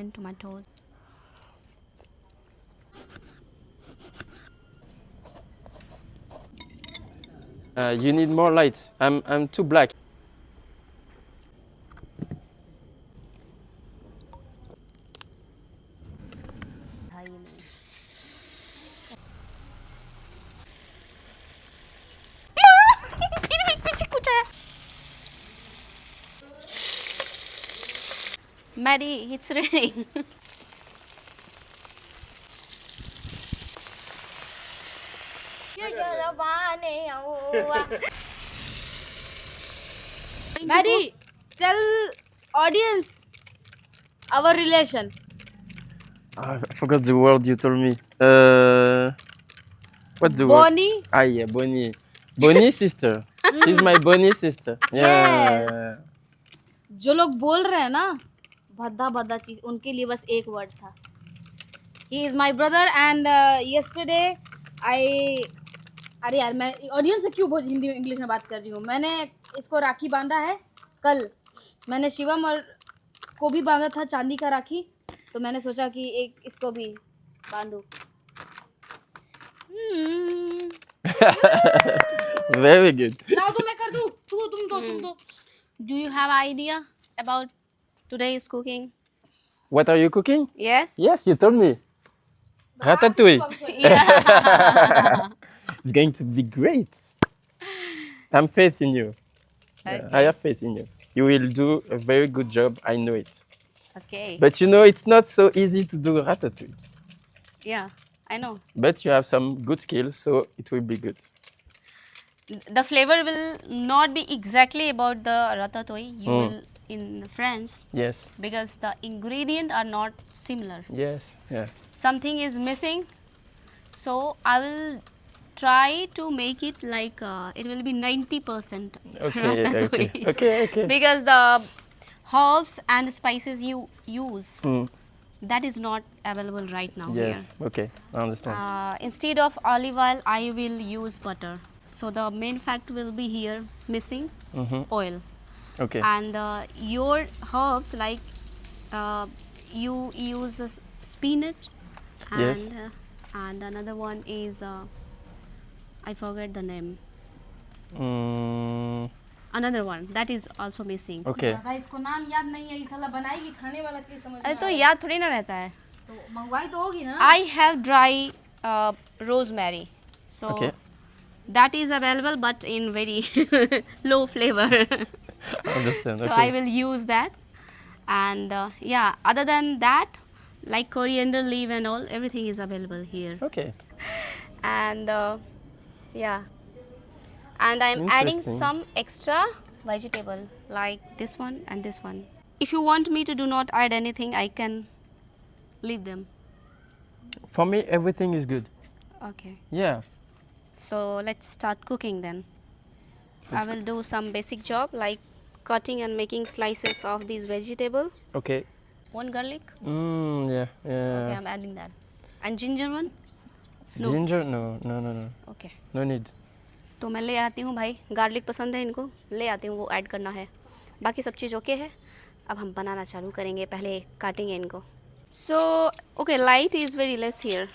onion, tomatoes. You need more light. I'm too black. फिर भी पीछे कुछ है. Maddie, it's raining. Maddie, tell audience our relation. I forgot the word you told me. What's the word? Bonnie. Ah, yeah, Bonnie. Bonnie sister. She's my Bonnie sister. Yeah. जो लोग बोल रहे हैं ना भद्दा भद्दा चीज उनके लिए बस एक वर्ड था. He is my brother and yesterday I अरे यार मैं ऑडियंस से क्यों हिंदी में इंग्लिश में बात कर रही हूँ. मैंने इसको राखी बांधा है. कल मैंने शिवम और को भी बांधा था चांदी का राखी. तो मैंने सोचा कि एक इसको भी बांधू. Very good. लाओ तो मैं कर दूँ. तुम दो. Do you have idea about today's cooking? What are you cooking? Yes. Yes, you told me. Ratatouille. Yeah. It's going to be great. I'm faith in you. Okay. I have faith in you. You will do a very good job. I know it. Okay. But you know, it's not so easy to do ratatouille. Yeah, I know. But you have some good skills, so it will be good. The flavor will not be exactly about the ratatouille. You will in French Yes. because the ingredients are not similar. Yes. Yeah. Something is missing, so I will try to make it like it will be 90% Okay. ratatouille. Okay. Because the herbs and spices you use Hmm. that is not available right now Yes. Okay. I understand. here. Instead of olive oil, I will use butter. So the main fact will be here missing oil. Okay. And your herbs like you use spinach and Yes. and another one is I forget the name. Mm, Another one that is also missing. okay. दादा इसको नाम याद नहीं है. ये साला बनाएगी खाने वाला चीज समझ अरे में तो आया. याद थोड़ी ना रहता है. तो मंगवाई तो होगी ना. I have dry rosemary, so Okay. that is available but in very low flavor. I understand. So Okay. I will use that. And yeah, other than that, like coriander leaf and all, everything is available here. Okay. And yeah, and I'm adding Interesting. some extra vegetable like this one and this one. If you want me to do not add anything, I can leave them. For me, everything is good. Okay, Yeah. so let's start cooking then. I will do some basic job like cutting and making slices of these vegetable. Okay. One garlic. Yeah. Yeah. Okay, I'm adding that. And ginger one. No. Ginger? No. Okay. No need. तो मैं ले आती हूँ भाई. Garlic पसंद है इनको, ले आती हूँ. वो ऐड करना है. बाकी सब चीज़ ओके है. अब हम बनाना चालू करेंगे. पहले काटेंगे इनको. So okay, light is very less here.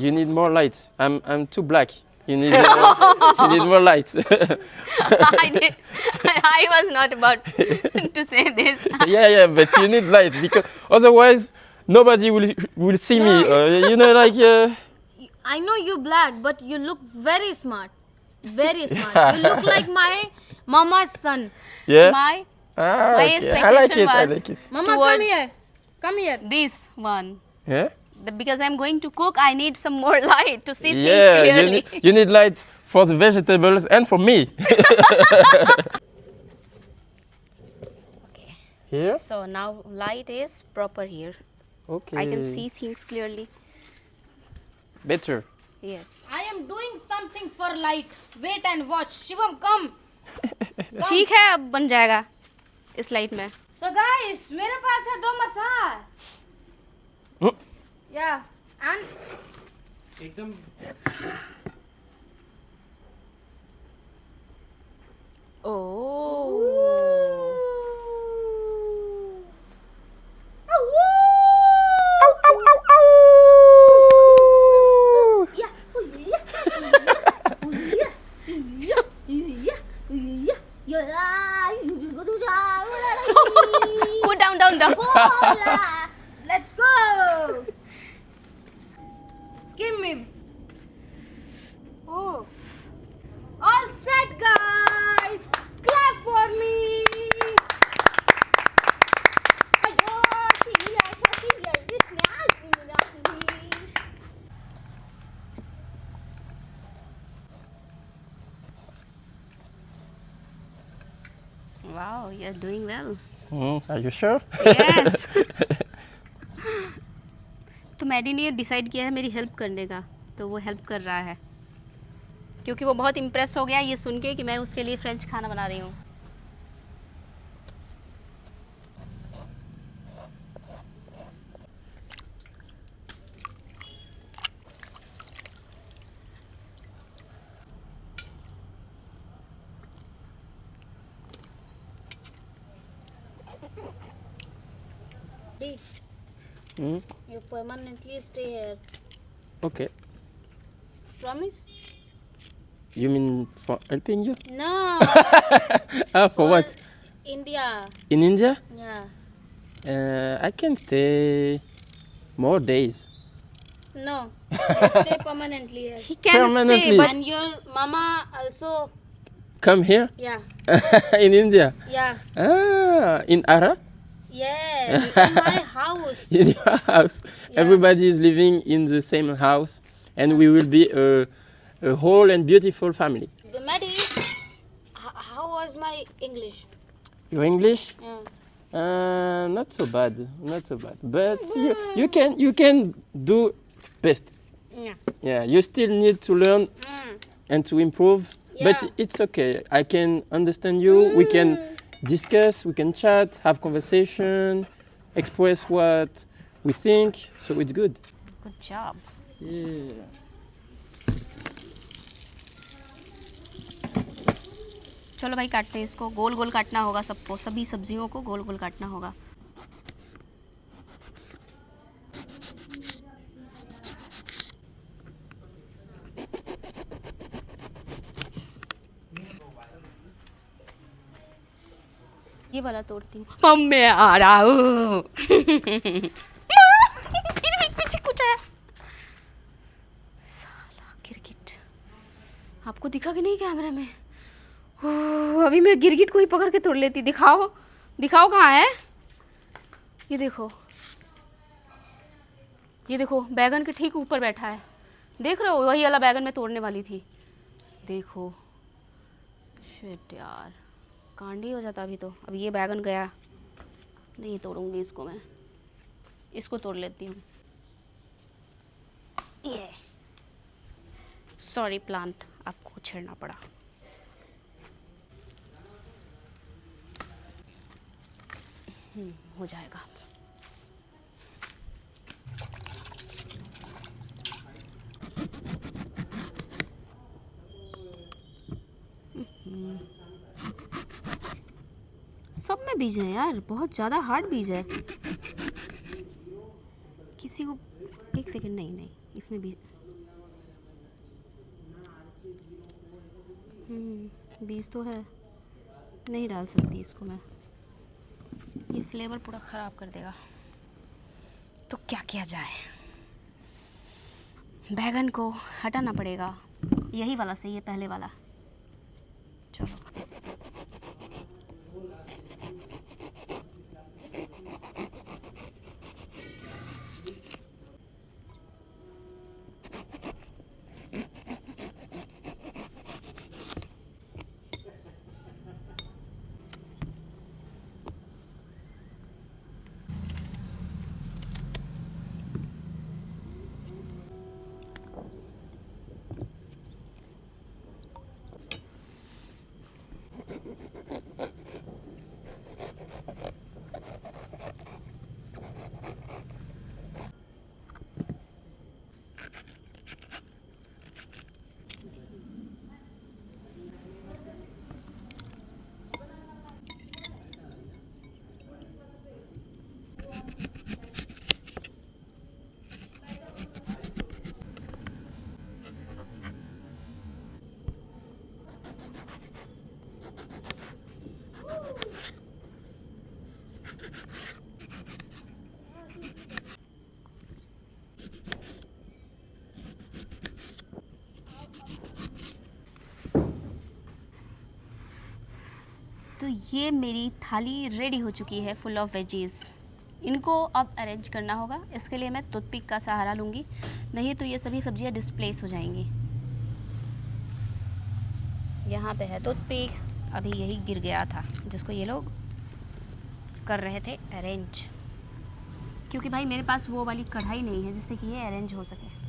You need more light. I'm too black. You need you need more light. I was not about to say this. yeah, but you need light because otherwise nobody will see me. You know, like I know you black, but you look very smart. Very smart. You look like my mama's son. yeah. My My expectation I like it. I was- like it. Mama, Toward- come here. Come here. this one. Yeah. Because I'm going to cook, I need some more light to see things Yeah. clearly. You need light for the vegetables and for me. Here. So now light is proper here. Okay. I can see things clearly. Better. Yes. I am doing something for light. Wait and watch. Shivam, come. ठीक है, अब बन जाएगा इस light में. So guys, मेरे पास है 2 मसाला. Yeah. And एकदम Oh. stand up. Hola! Let's go! Give me. Oh. All set, guys! Clap for me! Wow, you're doing well. Are you sure? Yes. तो मैडी ने डिसाइड किया है मेरी हेल्प करने का, तो वो हेल्प कर रहा है क्योंकि वो बहुत इम्प्रेस हो गया ये सुन के कि मैं उसके लिए फ्रेंच खाना बना रही हूँ. You permanently stay here. Okay. Promise? You mean for helping you? No. For what? India. In India? Yeah. I can stay more days. No. You stay permanently here. He can Permanently. stay, but And your mama also. Come here? Yeah. In India? Yeah. In Ara? Yeah. In my house. In your house. Everybody is living in the same house, and we will be a whole and beautiful family. Maddie, how was my English? Your English? Yeah. Not so bad, not so bad. But you can do best. Yeah. Yeah, you still need to learn and to improve. But Yeah. it's okay. I can understand you. We can discuss, we can chat, have conversation, express what we think. So it's good. good job. Yeah. चलो भाई काटते हैं इसको. गोल गोल काटना होगा सबको, सभी सब्जियों को गोल गोल काटना होगा. ये वाला तोड़ती हूँ. मम्मी आ रहा हूँ. फिर भी पीछे कुछ है. साला गिरगिट. आपको दिखा कि नहीं कैमरे में? ओह, अभी मैं गिरगिट को ही पकड़ के तोड़ लेती. दिखाओ दिखाओ कहाँ है. ये देखो, ये देखो बैगन के ठीक ऊपर बैठा है. देख रहे हो, वही वाला बैगन मैं तोड़ने वाली थी. देखो शिट यार, कांडी हो जाता अभी तो. अब ये बैगन गया, नहीं तोड़ूंगी इसको मैं. इसको तोड़ लेती हूँ. ये सॉरी प्लांट, आपको छेड़ना पड़ा. हो जाएगा. सब में बीज है यार, बहुत ज़्यादा हार्ड बीज है. किसी को एक सेकंड. नहीं नहीं, इसमें बीज बीज तो है, नहीं डाल सकती इसको मैं. ये फ्लेवर पूरा ख़राब कर देगा. तो क्या किया जाए, बैगन को हटाना पड़ेगा. यही वाला सही है, पहले वाला. चलो ये मेरी थाली रेडी हो चुकी है फुल ऑफ वेजीज़। इनको अब अरेंज करना होगा। इसके लिए मैं टूथपिक का सहारा लूँगी, नहीं तो ये सभी सब्जियां डिस्प्लेस हो जाएंगी। यहाँ पे है टूथपिक, अभी यही गिर गया था जिसको ये लोग कर रहे थे अरेंज, क्योंकि भाई मेरे पास वो वाली कढ़ाई नहीं है जिससे कि ये अरेंज हो सके।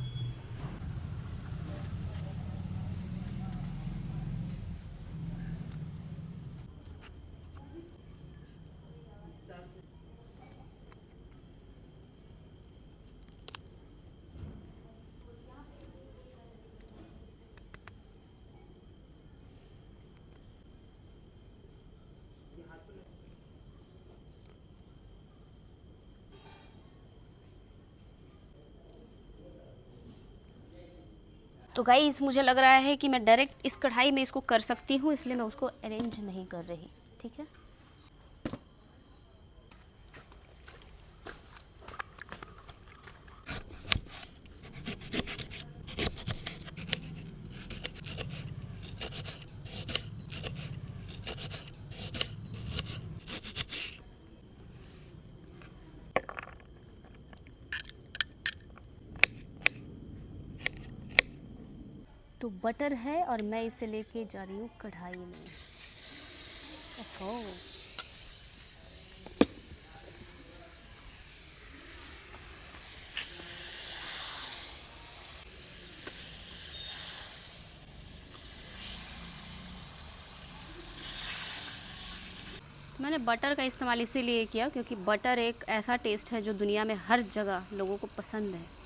तो गाइस मुझे लग रहा है कि मैं डायरेक्ट इस कढ़ाई में इसको कर सकती हूँ, इसलिए मैं उसको अरेंज नहीं कर रही। ठीक है, तो बटर है और मैं इसे लेके जा रही हूँ कढ़ाई में। ओहो, मैंने बटर का इस्तेमाल इसीलिए किया क्योंकि बटर एक ऐसा टेस्ट है जो दुनिया में हर जगह लोगों को पसंद है।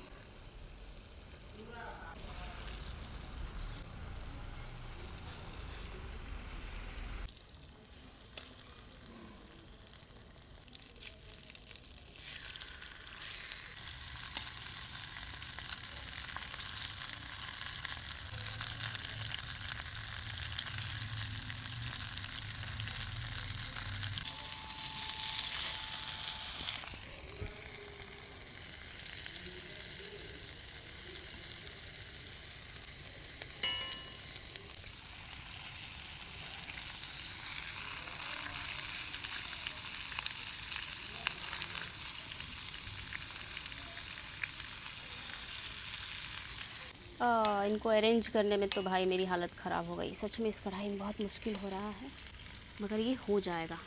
इनको अरेंज करने में तो भाई मेरी हालत ख़राब हो गई। सच में इस कढ़ाई में बहुत मुश्किल हो रहा है, मगर ये हो जाएगा।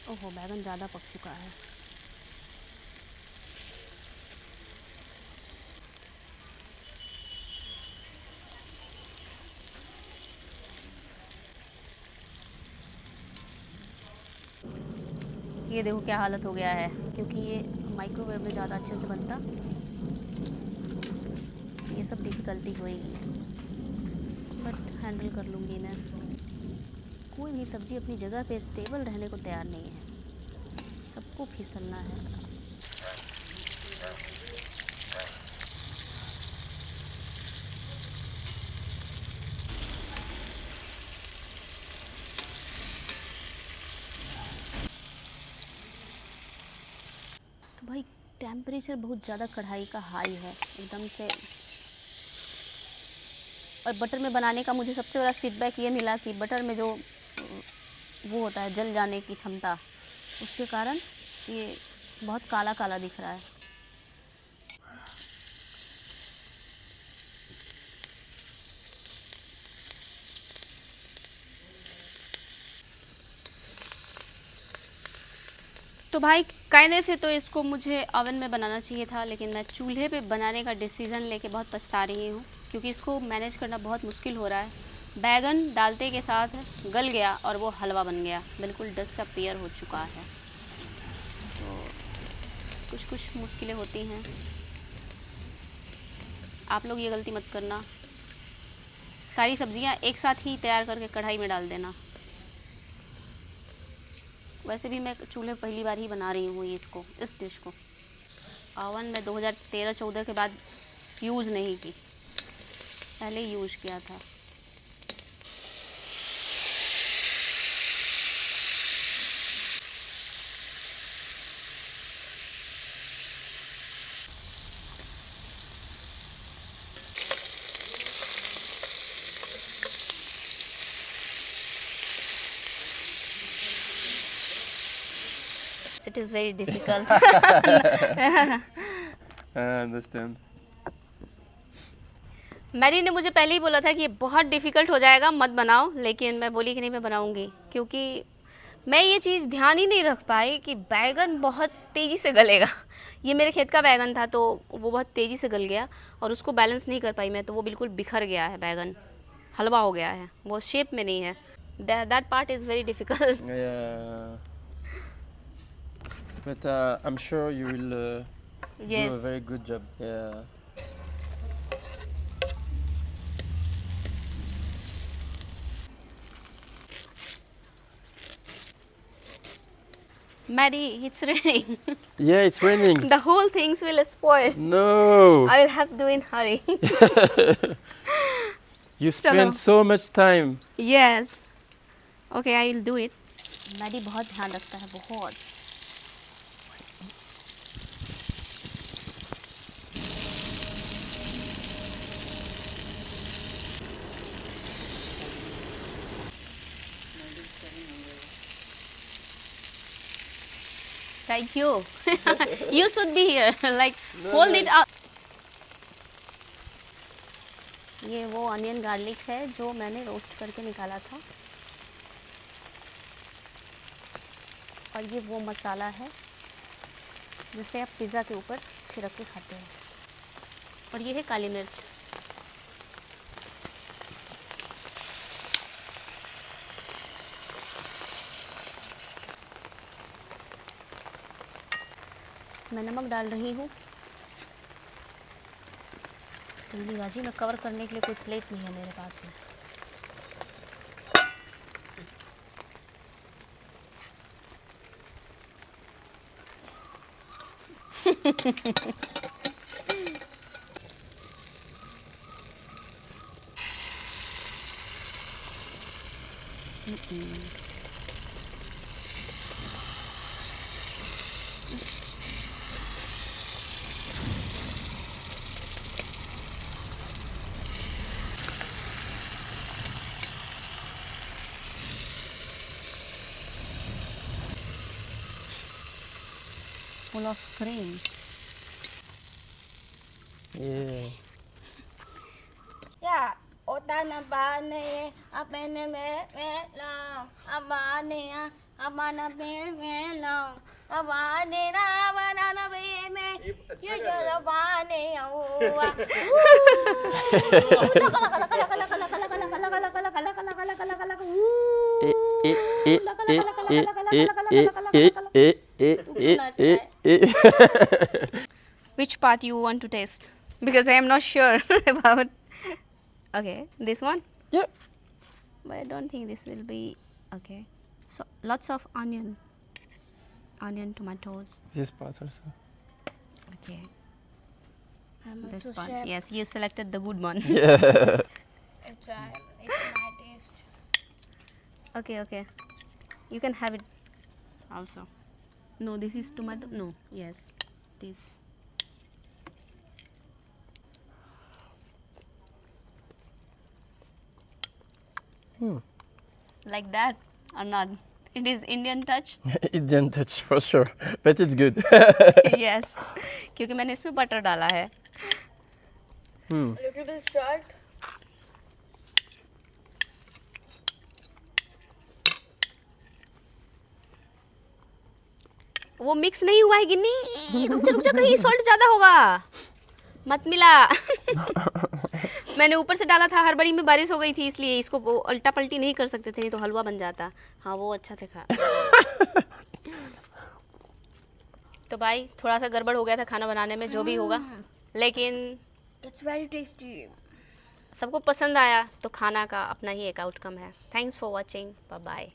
ओहो, बैगन ज़्यादा पक चुका है। ये देखो क्या हालत हो गया है, क्योंकि ये माइक्रोवेव में ज़्यादा अच्छे से बनता। ये सब डिफ़िकल्टी होएगी, बट हैंडल कर लूँगी मैं। कोई भी सब्ज़ी अपनी जगह पे स्टेबल रहने को तैयार नहीं है, सबको फिसलना है। तो भाई टेम्परेचर बहुत ज़्यादा कढ़ाई का हाई है एकदम से। और बटर में बनाने का मुझे सबसे बड़ा फीडबैक ये मिला कि बटर में जो वो होता है जल जाने की क्षमता, उसके कारण ये बहुत काला काला दिख रहा है। तो भाई कायदे से तो इसको मुझे ओवन में बनाना चाहिए था, लेकिन मैं चूल्हे पे बनाने का डिसीज़न लेके बहुत पछता रही हूँ, क्योंकि इसको मैनेज करना बहुत मुश्किल हो रहा है। बैगन डालते के साथ गल गया और वो हलवा बन गया, बिल्कुल डिसअपीयर हो चुका है। तो कुछ कुछ मुश्किलें होती हैं। आप लोग ये गलती मत करना, सारी सब्जियां एक साथ ही तैयार करके कढ़ाई में डाल देना। वैसे भी मैं चूल्हे पहली बार ही बना रही हूँ इसको, इस डिश को। ओवन में 2013-14 के बाद यूज़ नहीं की, पहले यूज़ किया था। It is very difficult. I understand. Mary ने मुझे पहले ही बोला था कि ये बहुत डिफ़िकल्ट हो जाएगा, मत बनाओ, लेकिन मैं बोली कि नहीं, मैं बनाऊंगी, क्योंकि मैं ये चीज़ ध्यान ही नहीं रख पाई कि बैगन बहुत तेज़ी से गलेगा। ये मेरे खेत का बैगन था तो वो बहुत तेज़ी से गल गया और उसको बैलेंस नहीं कर पाई मैं, तो वो बिल्कुल बिखर गया है बैगन, हलवा हो गया है, वो शेप में नहीं है। That part is very difficult. Yeah. But I'm sure you will do a Yes. very good job. Yeah. Mary, it's raining. Yeah, it's raining. The whole things will spoil. No. I will have to do in hurry. You Chalo. spend so much time. Yes. Okay, I will do it. Maddy बहुत ध्यान रखता है, बहुत। Thank you. You should be here. Like, hold it up. ये वो onion garlic है जो मैंने रोस्ट करके निकाला था, और ये वो मसाला है जिसे आप पिज़्ज़ा के ऊपर छिड़क के खाते हैं, और ये है काली मिर्च। मैं नमक डाल रही हूँ। जल्दीबाजी में कवर करने के लिए कोई प्लेट नहीं है मेरे पास में। Full of cream. Yeah. Ya, otan abane, apene mela, abane, abana mela, abane na banana me, you just abane awa. Which part you want to taste? Because I am not sure about. Okay, this one? Yeah. But I don't think this will be okay. So lots of onion, tomatoes. This part also. Okay, this one. Yes, you selected the good one. Yeah. It's my taste. Okay. You can have it also. No, this is tomato. No, yes, this. Like that or not? It is Indian touch. It didn't touch for sure, but it's good. Yes, क्योंकि मैंने इसमें butter डाला है. Little bit salt. वो mix नहीं हुआ है गिन्नी. रुक जा कहीं सॉल्ट ज़्यादा होगा. मत मिला. मैंने ऊपर से डाला था, हड़बड़ी में बारिश हो गई थी इसलिए इसको वो उल्टा पलटी नहीं कर सकते थे, नहीं तो हलवा बन जाता. हाँ वो अच्छा था. तो भाई थोड़ा सा गड़बड़ हो गया था खाना बनाने में, जो भी होगा, लेकिन It's very tasty. सबको पसंद आया तो खाना का अपना ही एक आउटकम है. Thanks for watching. Bye bye.